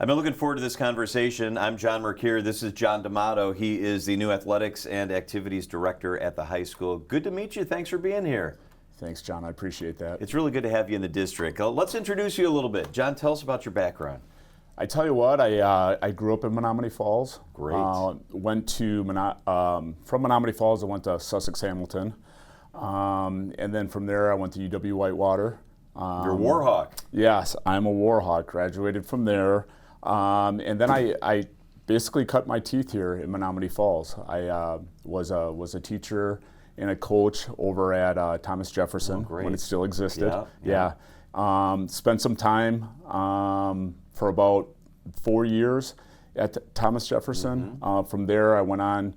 I've been looking forward to this conversation. I'm John Mercure. This is John Damato. He is the new athletics and activities director at the high school. Good to meet you. Thanks for being here. Thanks, John. I appreciate that. It's really good to have you in the district. Let's introduce you a little bit. John, tell us about your background. I tell you what, I grew up in Menominee Falls. Great. Went to from Menominee Falls, I went to Sussex Hamilton, and then from there I went to UW Whitewater. You're a Warhawk. Yes, I'm a Warhawk. Graduated from there, and then I basically cut my teeth here in Menominee Falls. I was a teacher and a coach over at Thomas Jefferson when it still existed. Yeah. Spent some time for about 4 years at Thomas Jefferson. From there, I went on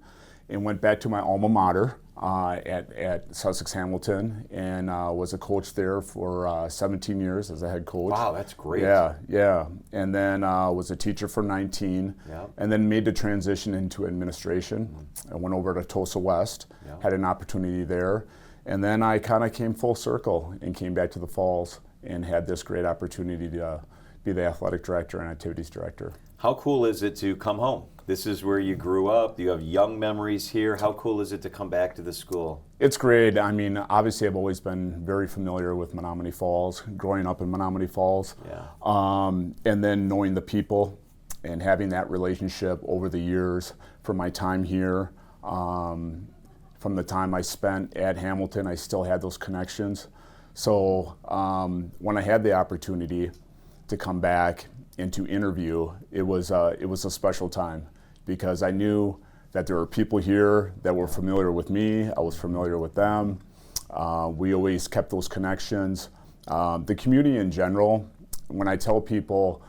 and went back to my alma mater at Sussex Hamilton, and was a coach there for 17 years as a head coach. Wow, that's great. Yeah. And then was a teacher for 19, and then made the transition into administration. I went over to Tulsa West, had an opportunity there, and then I kind of came full circle and came back to the Falls and had this great opportunity to be the athletic director and activities director. How cool is it to come home? This is where you grew up. You have young memories here. How cool is it to come back to the school? It's great. I mean, obviously I've always been very familiar with Menominee Falls, growing up in Menominee Falls, and then knowing the people and having that relationship over the years from my time here. From the time I spent at Hamilton, I still had those connections. So when I had the opportunity to come back and to interview, it was a special time, because I knew that there were people here that were familiar with me. I was familiar with them. We always kept those connections. The community in general, when I tell people,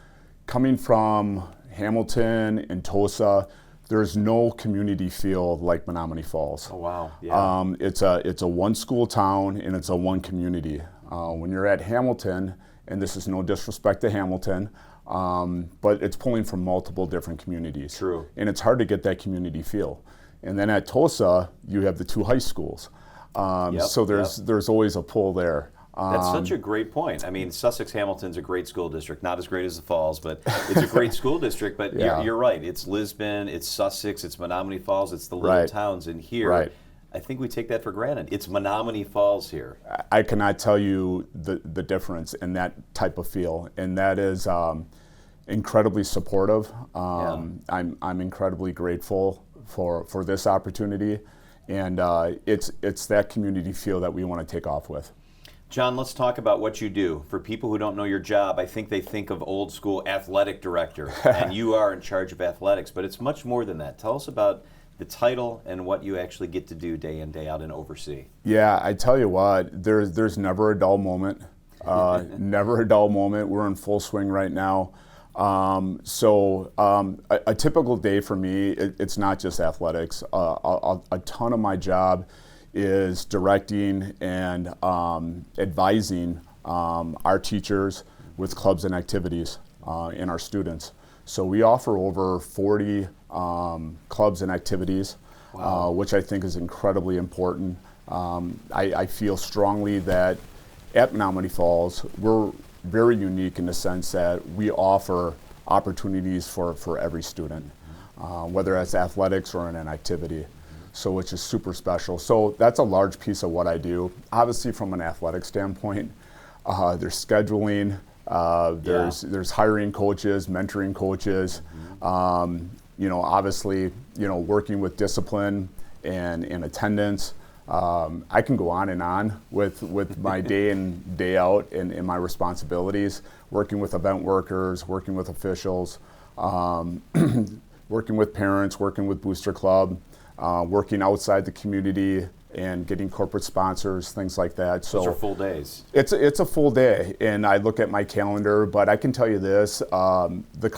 coming from Hamilton and Tulsa, there's no community feel like Menominee Falls. Oh wow! Yeah. It's a one school town, and it's a one community. When you're at Hamilton, and this is no disrespect to Hamilton, but it's pulling from multiple different communities. True. And it's hard to get that community feel. And then at Tulsa, you have the two high schools. So there's always a pull there. That's such a great point. I mean, Sussex Hamilton's a great school district, not as great as the Falls, but it's a great school district. But you're right. It's Lisbon, it's Sussex, it's Menominee Falls, it's the little towns in here. I think we take that for granted. It's Menominee Falls here. I cannot tell you the difference in that type of feel, and that is incredibly supportive. I'm incredibly grateful for this opportunity, and it's that community feel that we want to take off with. John, let's talk about what you do. For people who don't know your job, I think they think of old school athletic director, and you are in charge of athletics, but it's much more than that. Tell us about the title and what you actually get to do day in, day out and oversee. Yeah, I tell you what, there's never a dull moment. Never a dull moment. We're in full swing right now. A typical day for me, it's not just athletics. A ton of my job is directing and advising our teachers with clubs and activities and our students. So we offer over 40 clubs and activities, which I think is incredibly important. I feel strongly that at Menominee Falls, we're very unique in the sense that we offer opportunities for every student, whether it's athletics or in an activity. So which is super special. So that's a large piece of what I do. Obviously from an athletic standpoint, there's scheduling, there's hiring coaches, mentoring coaches, obviously, working with discipline and attendance. I can go on with my day in, day out and my responsibilities, working with event workers, working with officials, working with parents, working with Booster Club, working outside the community and getting corporate sponsors, things like that. So those are full days. It's a full day, and I look at my calendar, but I can tell you this, the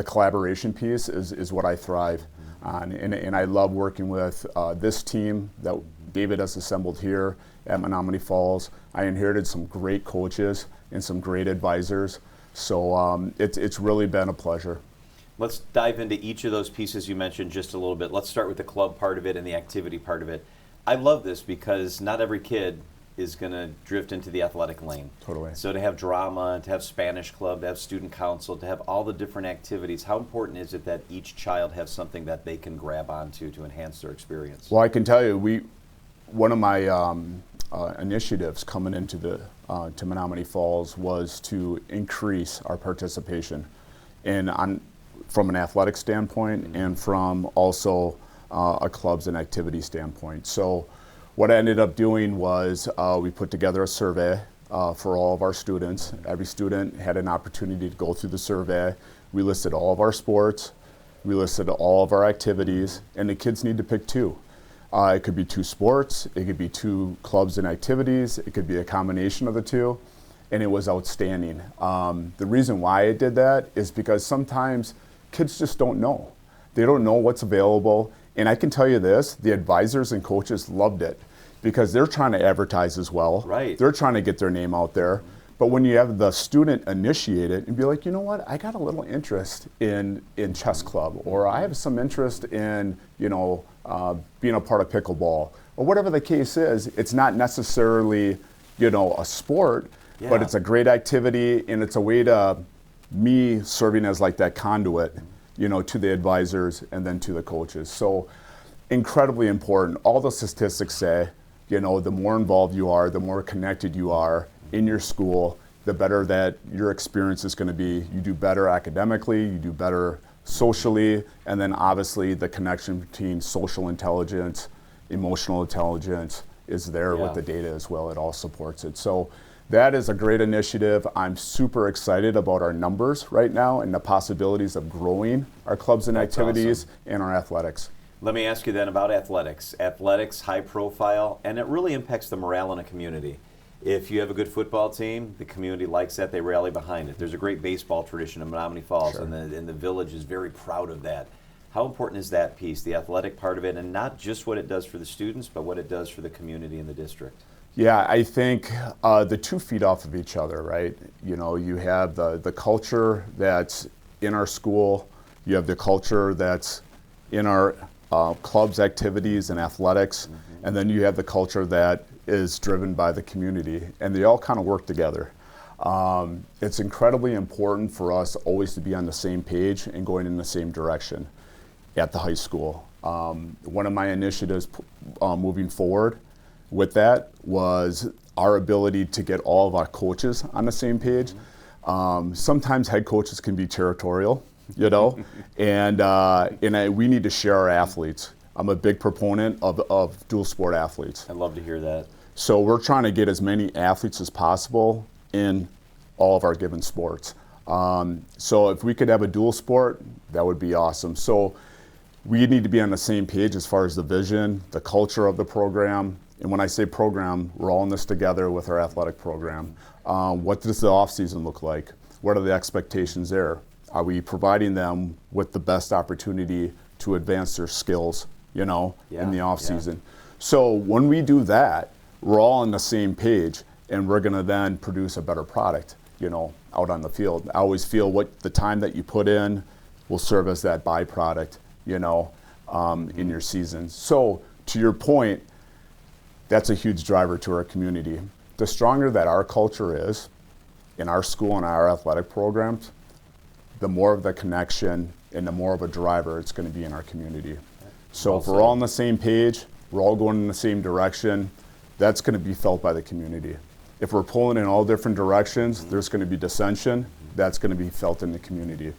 collaboration piece is what I thrive on, and I love working with this team that David has assembled here at Menominee Falls. I inherited some great coaches and some great advisors, so it's really been a pleasure. Let's dive into each of those pieces you mentioned just a little bit. Let's start with the club part of it and the activity part of it. I love this because not every kid is going to drift into the athletic lane. Totally. So to have drama, to have Spanish club, to have student council, to have all the different activities, how important is it that each child have something that they can grab onto to enhance their experience? Well, I can tell you, one of my initiatives coming into to Menominee Falls was to increase our participation from an athletic standpoint and from also a clubs and activity standpoint. So what I ended up doing was we put together a survey for all of our students. Every student had an opportunity to go through the survey. We listed all of our sports, we listed all of our activities, and the kids need to pick two. It could be 2 sports, it could be 2 clubs and activities, it could be a combination of the 2, and it was outstanding. The reason why I did that is because sometimes kids just don't know. They don't know what's available, and I can tell you this, the advisors and coaches loved it because they're trying to advertise as well. Right. They're trying to get their name out there. But when you have the student initiate it and be like, you know what, I got a little interest in chess club, or I have some interest in, being a part of pickleball, or whatever the case is, it's not necessarily, a sport, but it's a great activity, and it's a way to me serving as like that conduit, to the advisors and then to the coaches. So incredibly important. All the statistics say, the more involved you are, the more connected you are in your school, the better that your experience is going to be. You do better academically, you do better socially, and then obviously the connection between social intelligence, emotional intelligence is there with the data as well. It all supports it. So that is a great initiative. I'm super excited about our numbers right now and the possibilities of growing our clubs and activities and our athletics. Let me ask you then about athletics. Athletics, high profile, and it really impacts the morale in a community. If you have a good football team, the community likes that, they rally behind it. There's a great baseball tradition in Menominee Falls, and the village is very proud of that. How important is that piece, the athletic part of it, and not just what it does for the students, but what it does for the community and the district? Yeah, I think the 2 feed off of each other, right? You have the culture that's in our school, you have the culture that's in our clubs, activities, and athletics, and then you have the culture that is driven by the community, and they all kind of work together. It's incredibly important for us always to be on the same page and going in the same direction at the high school. One of my initiatives moving forward with that was our ability to get all of our coaches on the same page. Sometimes head coaches can be territorial, and we need to share our athletes. I'm a big proponent of dual sport athletes. I'd love to hear that. So we're trying to get as many athletes as possible in all of our given sports. So if we could have a dual sport, that would be awesome. So we need to be on the same page as far as the vision, the culture of the program. And when I say program, we're all in this together with our athletic program. What does the off season look like? What are the expectations there? Are we providing them with the best opportunity to advance their skills, in the off season? So when we do that, we're all on the same page, and we're going to then produce a better product, out on the field. I always feel what the time that you put in will serve as that byproduct, in your season. So to your point, that's a huge driver to our community. The stronger that our culture is in our school and our athletic programs, the more of the connection and the more of a driver it's going to be in our community. So if we're all on the same page, we're all going in the same direction, that's going to be felt by the community. If we're pulling in all different directions, there's going to be dissension, that's going to be felt in the community.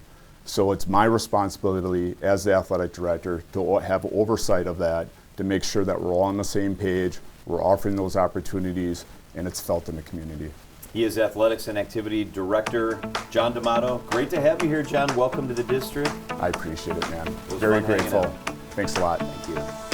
So it's my responsibility as the athletic director to have oversight of that, to make sure that we're all on the same page, we're offering those opportunities, and it's felt in the community. He is Athletics and Activity Director, John Damato. Great to have you here, John. Welcome to the district. I appreciate it, man. Very grateful. Thanks a lot. Thank you.